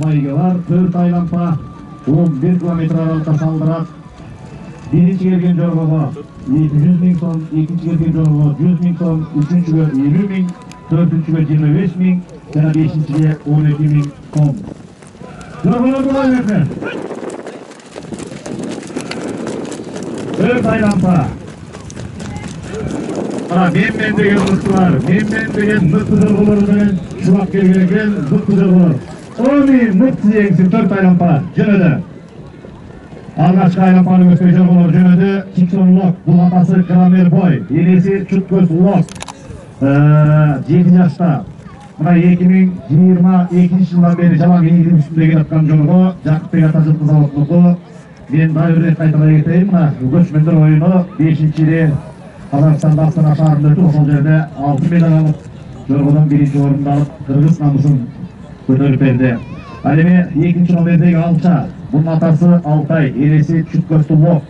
bayge var. 4 aylampa 11 kilometre aralıkta saldırat. Birinci gelgen jorgogo 100 ming so'm, ikinci gelgen jorgogo 100 ming so'm, üçüncüge 20 ming, dördüncüge 25 ming, jana beşinciге 12 ming so'm. Jorgolar bulay bersin. 4 aylampa. Men деген мықтылар, мен деген мықты jorgolardan şulap kelген mıқты jorgolar. Oni mıқты yengsin 4 aylampa jönödü. Algaçkı aylampany gösteren jorgolar jönödü. Tikson Lok, bul atası Kramer Boy, enesi Çutköz Lok. 7 yaşta. Mına 2022 yıldan beri jalan eğilim üstünde gelatkan jorgo, Jakıpbek ata жылқы заводунуку. Men daha bir kaytara keteyim, mına göçmenler oyunu 5-nji Kazakistan'da Astana şaharında ötüp, ошол жерде 6 medal alıp, jorgodan 1-nji orundu alıp, Kırgız namысын көтөрүп берди. Ал эми 2-nji номердеги алча, bunun atası Altay, enesi Çutköz Lok,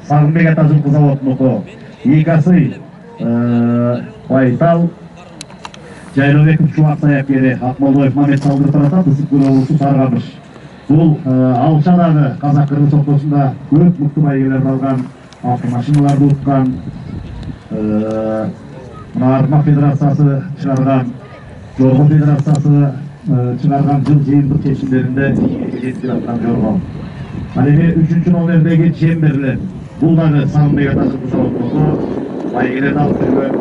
Sağınbek ата жылқы заводунуку. Ekası Baytal, Жайлообеков Чубак саяпкери, Акмолдоев Мамет салдырып атат, Ысыккөл облусу Сарыгамыш. Бул алча дагы Казак-Кыргыз ортосунда көп мыкты байгелерди алган, автомашиналарды уткан, Армак федерациясы чыгарган, Жорго федерациясы чыгарган жыл жыйынтык чечимдеринде жетип аткан жорго. Ал эми 3-нчү номердеги Чемберлен, бул дагы Сагынбек ата жылқы заводунуку байгелерди алып жүргөн.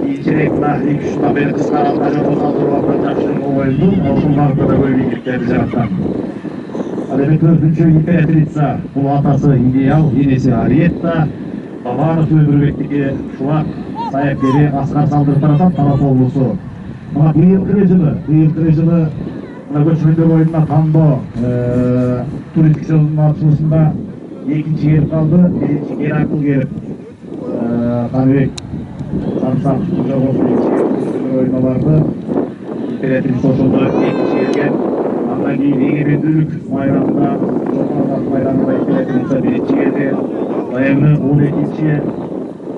Кийинчерээк мына 2-3 жылдан бери кыска аралыкта жорго салдырып жакшы оюнду, ошол багытта да көп ийгиликтерди жараткан. Ал эми 4-нчү императрица, бул атасы Идеал, энеси Ариетта, Бабанов Өмүрбектики Шулак саяпкери Аскар салдырып атат, Тараз облусу. Мына быйылкы жылы мына көчмөндөр оюнуна Кандо туристик сезондун ачылышында 2-нчи келип калды, 1-нчи Геракл келип, Каныбек Самсак жогосу оюна барды. Императрица ошондо 2-нчи келген. Андан кийин эгемендүүлүк майрамында, Жомарт майрамында императрица 1-нчи келди. Эми 12-нчи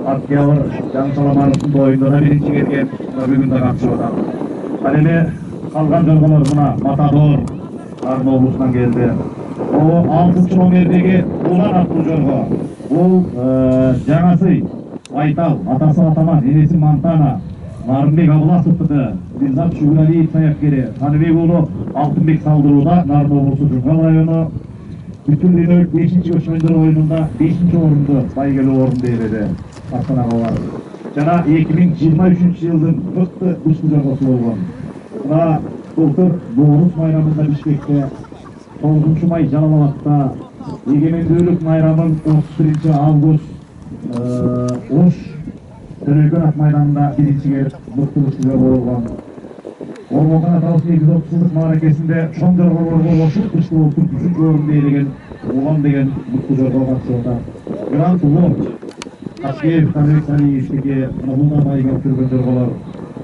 октябрь Жаңы Саламановдун оюнуна 1-нчи келген. Бүгүн да катышып атат. Ал эми калган жорголор мына Матадор Ардын облусунан келди. О 6-нчы номердеги Улан аттуу жорго. Бул жаңасы Айтал, атасы Атаман, энеси Монтана, Нарынбек Абыласовдуку, Ризат Шүгүралиев саяпкери, Каныбек уулу Алтынбек салдырууда, Нарын облусу Жумгал району. Бүтүн дүйнөлүк 5-нчи көчмөндөр оюнунда 5-нчи орунду байгелүү орунду ээледи. Астанага барып. Жана 2023 жылдын мыкты күчтүү жоргосу болгон. Мына былтыр Novruz майрамында Бишкекте, 9 май Жалал-Абадта, эгемендүүлүк майрамын 31 август Ош Төрөйгөн ат майданында 1-нчи келип мыкты күчтүү болгон. Ормондон аталык 230 жылдык мааракесинде чоң жорголорго кошуп күчтүү болуп 3-нчү орунду ээлеген Улан деген мыкты жорго катышып атат. Гранд Лорд Кашкеев, Каныбек Салиевдики мына байга жүргөн жорголор.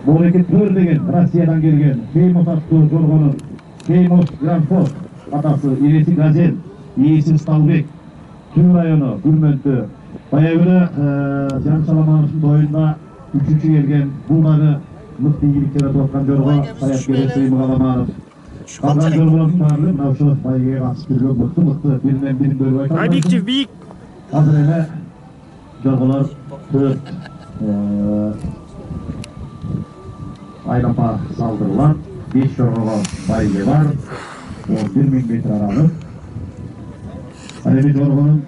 Бул эки Төр деген Россиядан келген Кеймос аттуу жоргонун Кеймос Гранд атасы энеси Газель, ээси Сталбек, Түн району Гүрмөнтү. Баягы Жаңы Саламановдун оюнуна 3-нчү келген, бул дагы мыкты ийгиликтер атып аткан жорго саяпкери Сыймык Аламанов. Калган жорголордун баары мына ошо байгеге катышып жүргөн мыкты биринен бирин бөлүп айта албайм. Объектив бийик. Азыр эми жорголор 4 айлампа салдырылат, 5 жоргого байге бар, 11 миң метр аралык. Ал эми жоргонун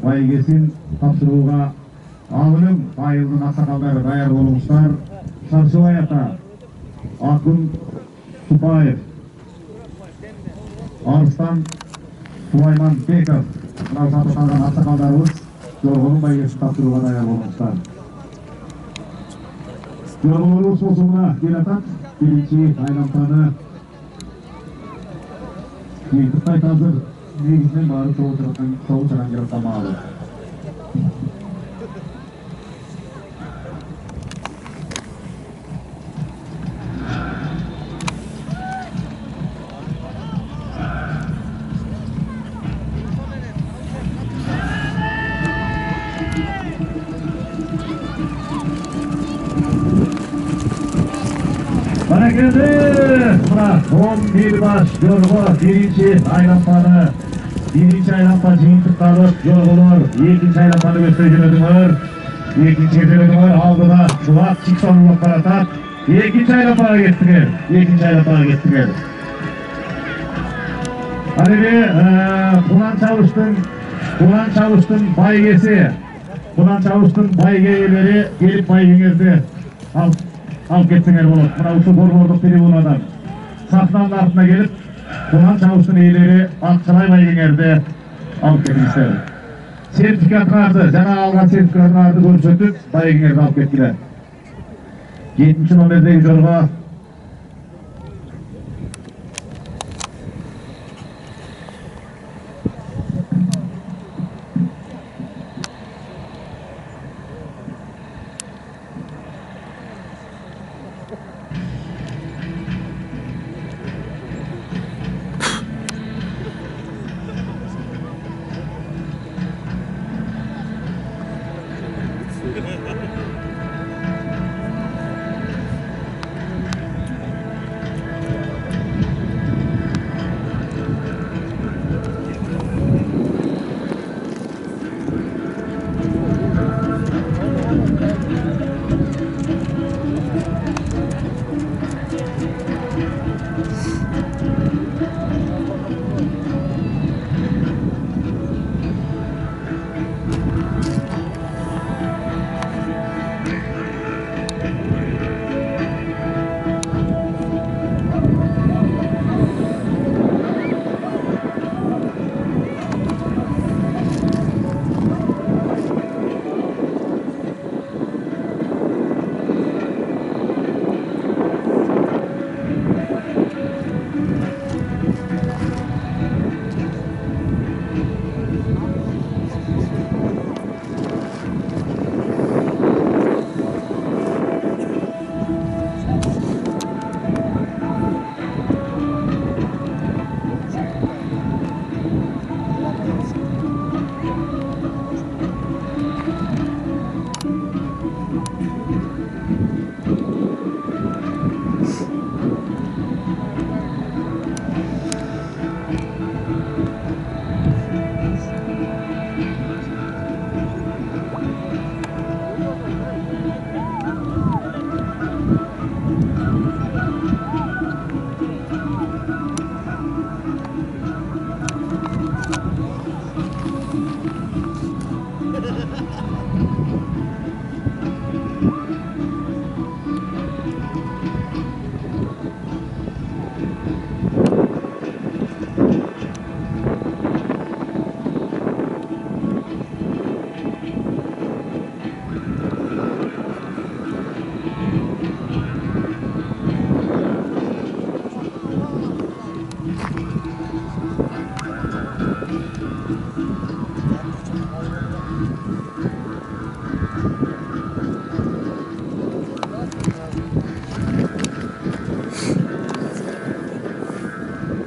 байгесин тапшырууга Алым айылдын аксакалдары даяр болуңуздар. Шаршыбай ата, Акын Супаев, Арыстан Сулайман Беков, мына сатылган аксакалдарыбыз жоргонун байгесин тапшырууга даяр болуңуздар. Жорголорубуз болсуна келатат. 1-нчи айлампаны Кытай азыр негизинен баары чогуу чараңгер тамагы. Bana geldi. Altına 11 baş Yorgo birinci aylanmanı. Birinci aylanma jiyintik kalıp Yorgolor. Ekinci aylanmanı göstergen ödümür. Ekinci ödümür aldıda Çuvak Çiksonluq baratat. Ekinci aylanmağa gettiler. Ekinci aylanmağa gettiler. Hani bir Bulan Çavuş'un baygesi. Bulan Çavuş'un baygeleri gelip baygengizdi. Al ketsinler bulup. Buna uçu borgorduk tribunadan. Saftanın altına gelip Bulan Çavuş'un iyileri Akçalay baygengizdi. Al ketsinler. Sertifikatlardı. Jana algan sertifikatlardı görüşürdük. Baygengizdi al kettiler. 70 nomerdeki Jorgo.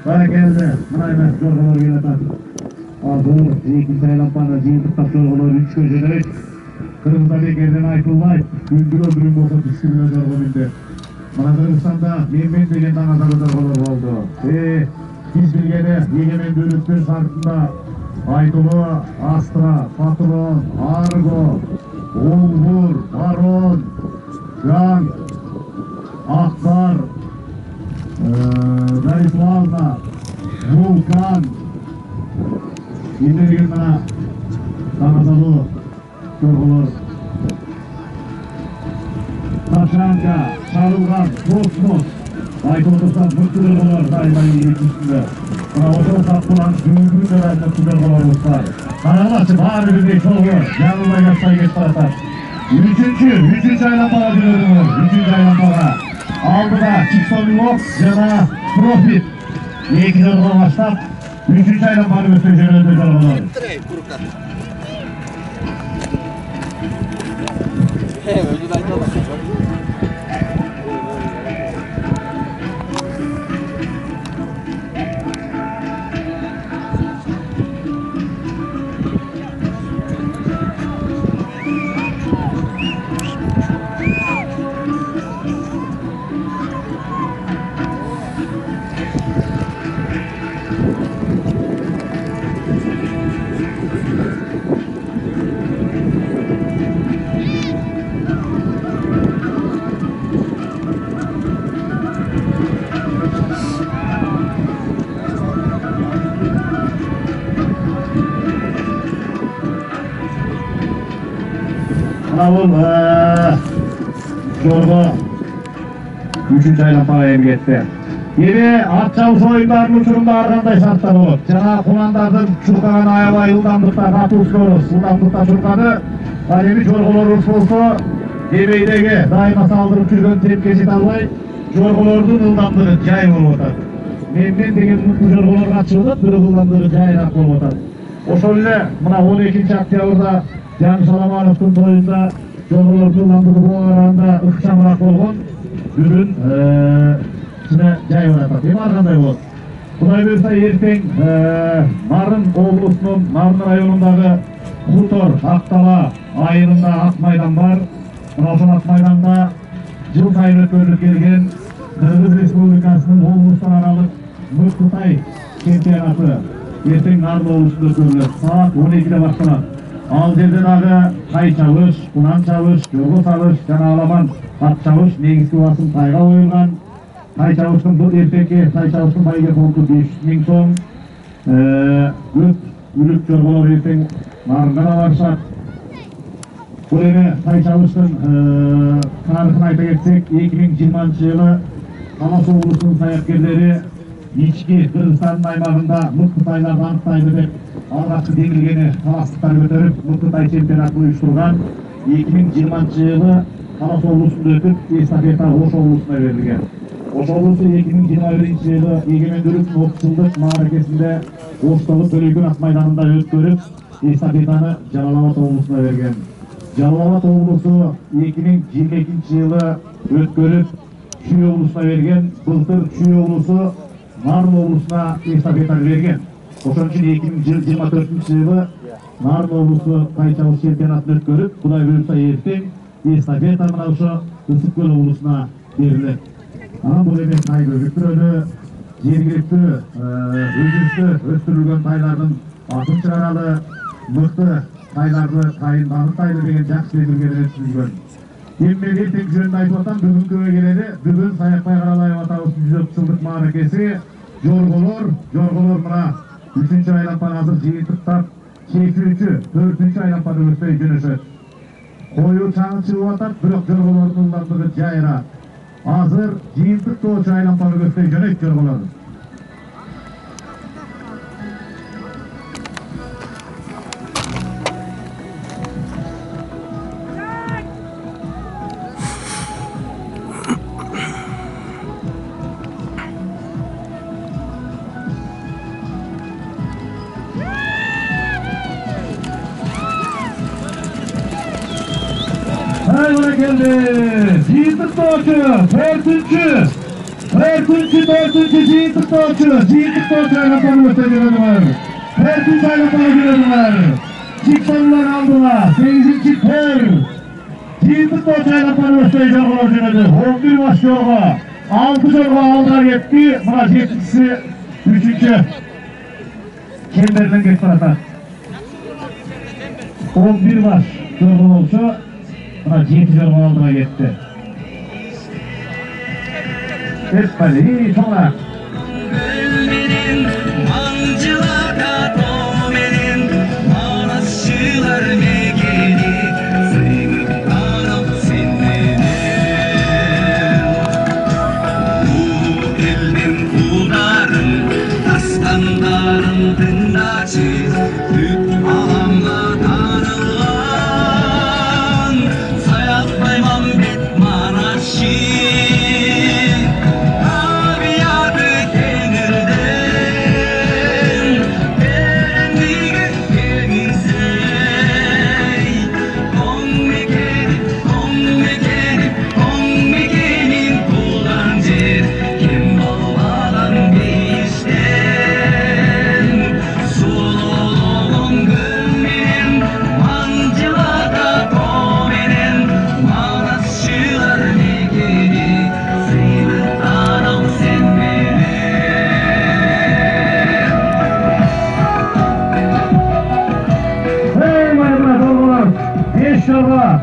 Bana geldi. Bana emas Jorgolor gelatan. Hazır. Ekinci aylanmada jiyintik tap Jorgolor 3 köşelik. Kırmızıbek Erden Aytulbay. Gündür öldürüm bolsa düşkününe Jorgo bindi. Mana Kırgızstanda men degen dağazarı Jorgolor oldu. Biz bilgeni Egemen Dövlеттер şartında Aytulu, Astra, Patron, Argo, Ulgur, Baron, Can, Akbar, Darifvalda, Vulkan, indirgen mana dağazalı Jorgolor. Taşanka, Çalılgan, Kosmos, Aytoluktan fırtı Jorgolor daima ilgili üstünde. Buna oturup tapılan güngürü dönemde Jorgolor olsa. Kanalısı bari bir Jorgolor, yanılma yapsayı geçtaratar. Üçüncü aylanmağa dönüyoruz. Üçüncü aylanmağa. Aldıda Çiksonluq jana Profit. İki Jorgolor başlap. Üçüncü aylanmağı göstereceğini ödü Jorgolor. Önceden çalışıyor. Anavul Jorgo 3. aylanmaga emgetdi. Endi at çalış oyunlarının uçurumda arkanday şartlar olur. Jana kumandardım çurkagan ayabay ılдамдыкта катуушубуз ылдамдыкта çurkады. Ал эми жорголорубуз болсо дебейдеги дайыма салдырып жүргөн тепке жете албай жорголордун ылдамдыгы жай болуп атат. Мен деген жорголор катышып атат, бирок ылдамдыгы жайыраак болуп атат. Ошол эле мына 12-октябрда Жаңы Саламановдун тоюнда жорголордун ылдамдыгы буга караганда ыкчамыраак болгон. Бүгүн içine jay baratат. Эми ар кандай болот? Кудай буйрса эртең Нарын облусунун Нарын районундагы Хутор, Актала айылында ат майдан бар. Мына ошол ат майданда жыл сайын өткөрүлүп келген Кыргыз Республикасынын облустар аралык Мыктытай чемпионаты эртең Нарын облусунда өткөрүлөт. Саат 12'de башталат. Ал жерде дагы тай чабыш, кунан чабыш, жорго салыш жана аламан ат чабыш негизги басым тайга коюлган. Тай чабыштын бул эртекке тай чабыштын байге фонду 500.000 сом. Үлүк жорголор эртең Нарынга барышат. Бул эми тай чабыштын тарыхын айта кетсек, 2020-жылы Талас облусунун саяткерлери ички Кыргызстандын аймагында Мыктытайларды аныктайды деп алгачкы деңилгени таластыктар көтөрүп, Мыктытай чемпионатын уюштурган. 2020-жылы Талас облусунда өтүп, эстафета Ош облусуна берилген. Ош облусу 2021-жылы эгемендүүлүктүн 30 жылдык мааракесинде Оштогу Төлөйкөн ат майданында өткөрүп, эстафетаны Жалал-Абад облусуна берген. Жалал-Абад облусу 2022-жылы өткөрүп, Чүй облусуна берген. Былтыр Чүй облусу Нарын облусуна эстафетаны берген. Ошон үчүн 2024-жылы Нарын облусу тай чабыш чемпионатын өткөрүп, Кудай буйрса эртең эстафета мына ошо Ысык Көл облусуна берилет. Анан бул эми тай көбүктүрөлү, жергиликтүү өзүнчө өстүрүлгөн тайлардын атын чыгаралы, мыкты тайларды тайын аныктайлы деген жакшы белгилерди түзүлгөн. Эми эртең жөнүндө айтып атам, бүгүнкүгө келели. Бүгүн Саякбай Каралаев атабыздын 130 жылдык мааракеси жорголор мына 3-чү айлампаны азыр жыйынтыктап, чечүүчү 4-чү айлампаны өтпөй жөнөшөт. Кою чаңы чыгып атат, бирок жорголордун ылдамдыгы жайыраак. Азыр жыйынтык 4-чү айлампаны өтпөй жөнөйт жорголор. Hayvana geldi. Jiyintik doğucu. 4-cü jiyintik doğucu. Jiyintik doğucu aylanpanı göstergeleri var. 4-cü aylanpanı göstergeleri var. Çıktanlar aldılar. 8-ci per. Jiyintik doğucu aylanpanı göstergeleri var. 11 baş jorgo. 6 jorgo aldılar yetti. Buna 7-cisi 3-cü. Kemberden geçip baratar. 11 baş jorgo olsa buna 7 jorgo aldılar yetti. Espali, sonra. Ölmenin, mancılara doğmenin, manasçılar megeni, sevip kanıp sinmenin. Bu elden kulların, aslanların tındacı, tüm alamla tanılan, Sayakbay Mambet Manaşçı.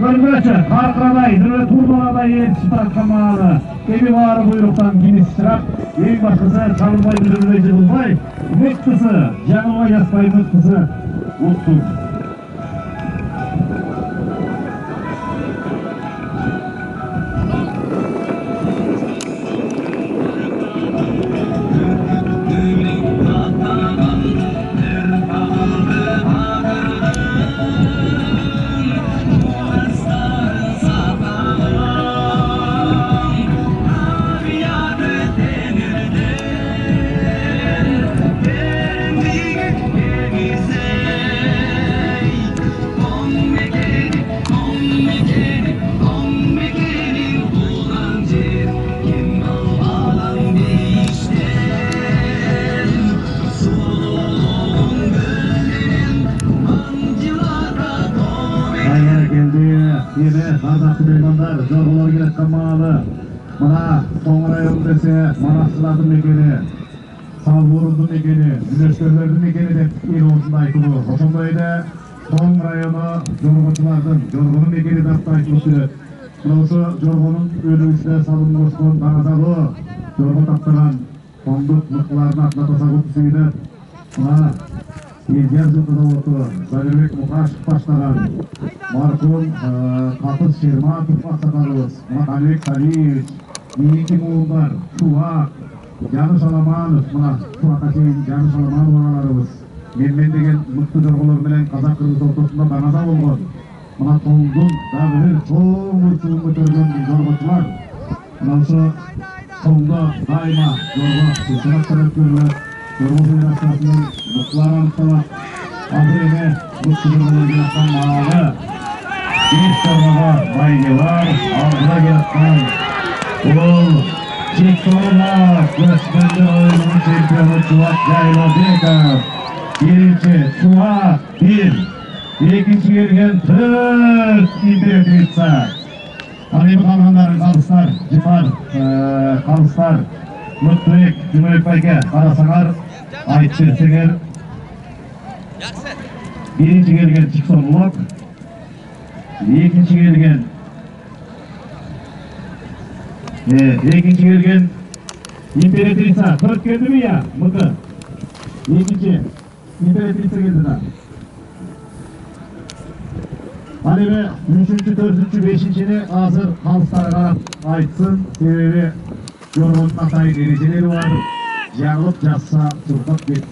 Bölgöçü, Karkıraday, Dürü Turdonaday yetişip atkanmalı. Evi varı buyruktan geniş çırak, en başkası Çalınbay Müdürlüğü Cıvılbay, Mıktısı, Canıma Yaspay Mıktısı, Utsun. ардактуу меймандар, жорголор келаткан маалы. Мына Тоң району десе, Манасчылардын мекени, Салборундун мекени, Мүнөскөрлөрдүн мекени деп эл оозунда айтылуу. Ошондой эле Тоң району жоргочулардын, жоргонун мекени деп айтылып жүрөт. Мына ошо жоргонун өнүгүшүнө салым кошкон Каңазалы жорго таптаган тоңдук мыктылардын атына ташагут сүйүнөт. Мына Елдер Жылкы Забирбек Мукашев баштаган маркум Капыс Шерматов аксакалыбыз, Махамбек Талиевич, Миңки муулдар, Чубак, Жаныш Аламанов, мына Чубакка чейин Жаныш Аламанов агаларыбыз, мен деген мыкты жорголор менен казак-кыргыз ортосунда Канада болгон. Мына Тоңдун дагы бир чоң бурчугун көтөргөн жоргочулар. Мына ошо Тоңдо дайыма жорго чемпионаттар өткөрүлөт. Жорго федерациясынын мыктылары аныкталат. Азыр эми мыкты жорголор келаткан маалы. Беш жоргого байгелар, алдыда келаткан ол Чекторова өспүрүмдөр оюнунун чемпиону Чубак Жайлабеков. Биринчи Чубак 1. Экинчи келген 4 императрица. Ал эми калгандары калыстар, Жыпар, калыстар, Мыктыбек, Жумабек байке карасаңар, айтып берсеңер. Биринчи келген Чиксонлук, экинчи келген императрица 40 келдиби я? Мыты. Экинчи императрица келди да. Ал эми 3-чү, 4-чү, 5-чини азыр калыстарга айтсын, себеби жоргонун атайын эрежелери бар. Жаңылып жатса, чуркап кетсе